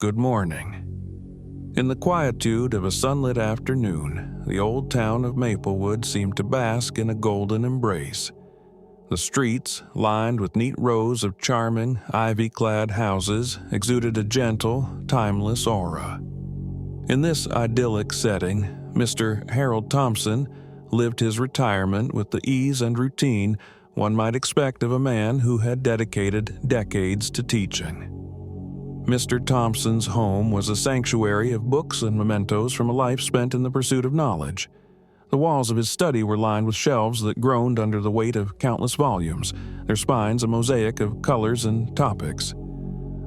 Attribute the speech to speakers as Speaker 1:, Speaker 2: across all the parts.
Speaker 1: good morning. In the quietude of a sunlit afternoon, the old town of Maplewood seemed to bask in a golden embrace. The streets, lined with neat rows of charming, ivy-clad houses, exuded a gentle, timeless aura. In this idyllic setting, Mr. Harold Thompson lived his retirement with the ease and routine one might expect of a man who had dedicated decades to teaching. Mr. Thompson's home was a sanctuary of books and mementos from a life spent in the pursuit of knowledge. The walls of his study were lined with shelves that groaned under the weight of countless volumes, their spines a mosaic of colors and topics.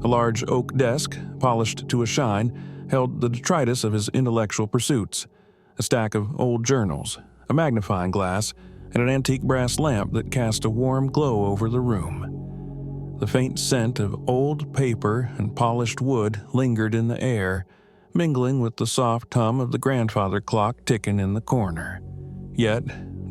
Speaker 1: A large oak desk, polished to a shine, held the detritus of his intellectual pursuits, a stack of old journals, a magnifying glass, and an antique brass lamp that cast a warm glow over the room. The faint scent of old paper and polished wood lingered in the air, mingling with the soft hum of the grandfather clock ticking in the corner. Yet,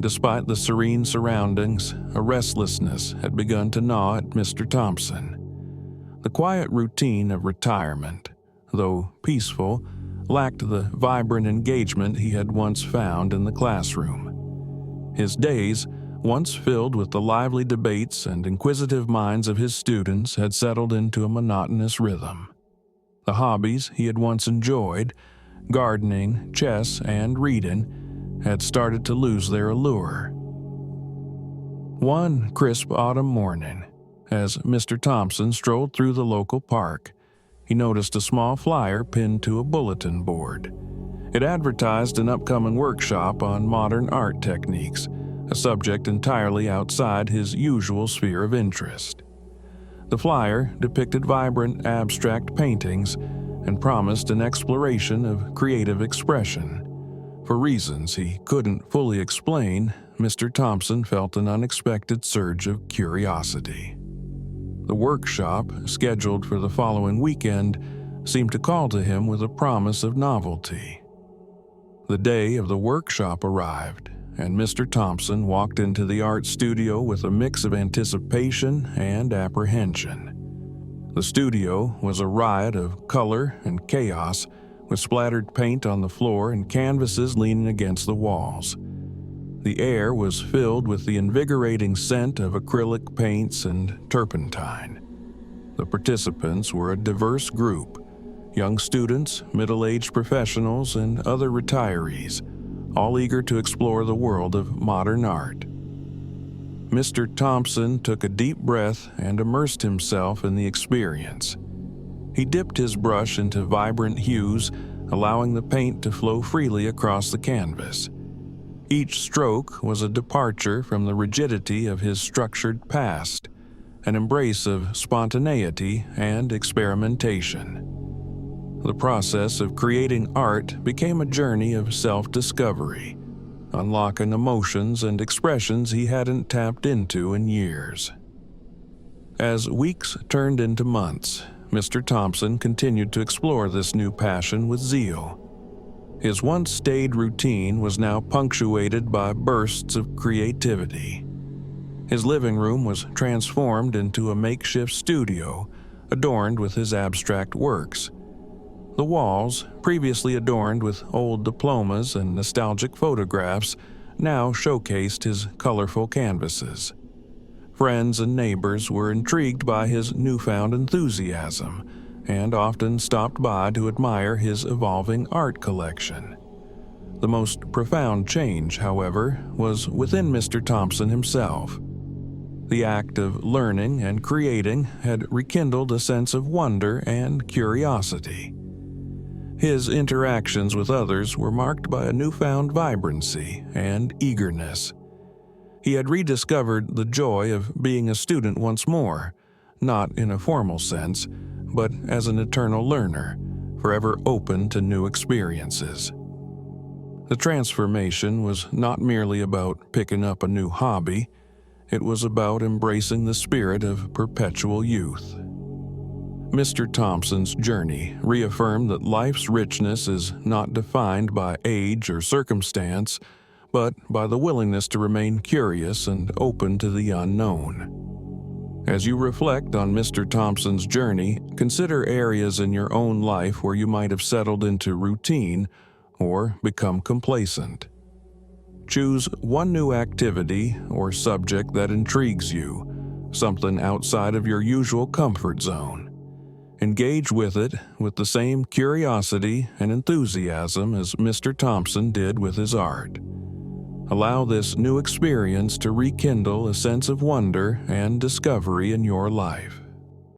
Speaker 1: despite the serene surroundings, a restlessness had begun to gnaw at Mr. Thompson. The quiet routine of retirement, though peaceful, lacked the vibrant engagement he had once found in the classroom. His days, once filled with the lively debates and inquisitive minds of his students, had settled into a monotonous rhythm. The hobbies he had once enjoyed, gardening, chess, and reading, had started to lose their allure. One crisp autumn morning, as Mr. Thompson strolled through the local park, he noticed a small flyer pinned to a bulletin board. It advertised an upcoming workshop on modern art techniques, a subject entirely outside his usual sphere of interest. The flyer depicted vibrant, abstract paintings and promised an exploration of creative expression. For reasons he couldn't fully explain, Mr. Thompson felt an unexpected surge of curiosity. The workshop, scheduled for the following weekend, seemed to call to him with a promise of novelty. The day of the workshop arrived, and Mr. Thompson walked into the art studio with a mix of anticipation and apprehension. The studio was a riot of color and chaos, with splattered paint on the floor and canvases leaning against the walls. The air was filled with the invigorating scent of acrylic paints and turpentine. The participants were a diverse group: young students, middle-aged professionals, and other retirees, all eager to explore the world of modern art. Mr. Thompson took a deep breath and immersed himself in the experience. He dipped his brush into vibrant hues, allowing the paint to flow freely across the canvas. Each stroke was a departure from the rigidity of his structured past, an embrace of spontaneity and experimentation. The process of creating art became a journey of self-discovery, unlocking emotions and expressions he hadn't tapped into in years. As weeks turned into months, Mr. Thompson continued to explore this new passion with zeal. His once staid routine was now punctuated by bursts of creativity. His living room was transformed into a makeshift studio, adorned with his abstract works. The walls, previously adorned with old diplomas and nostalgic photographs, now showcased his colorful canvases. Friends and neighbors were intrigued by his newfound enthusiasm and often stopped by to admire his evolving art collection. The most profound change, however, was within Mr. Thompson himself. The act of learning and creating had rekindled a sense of wonder and curiosity. His interactions with others were marked by a newfound vibrancy and eagerness. He had rediscovered the joy of being a student once more, not in a formal sense, but as an eternal learner, forever open to new experiences. The transformation was not merely about picking up a new hobby, it was about embracing the spirit of perpetual youth. Mr. Thompson's journey reaffirmed that life's richness is not defined by age or circumstance, but by the willingness to remain curious and open to the unknown. As you reflect on Mr. Thompson's journey, consider areas in your own life where you might have settled into routine or become complacent. Choose one new activity or subject that intrigues you, something outside of your usual comfort zone. Engage with it with the same curiosity and enthusiasm as Mr. Thompson did with his art. Allow this new experience to rekindle a sense of wonder and discovery in your life.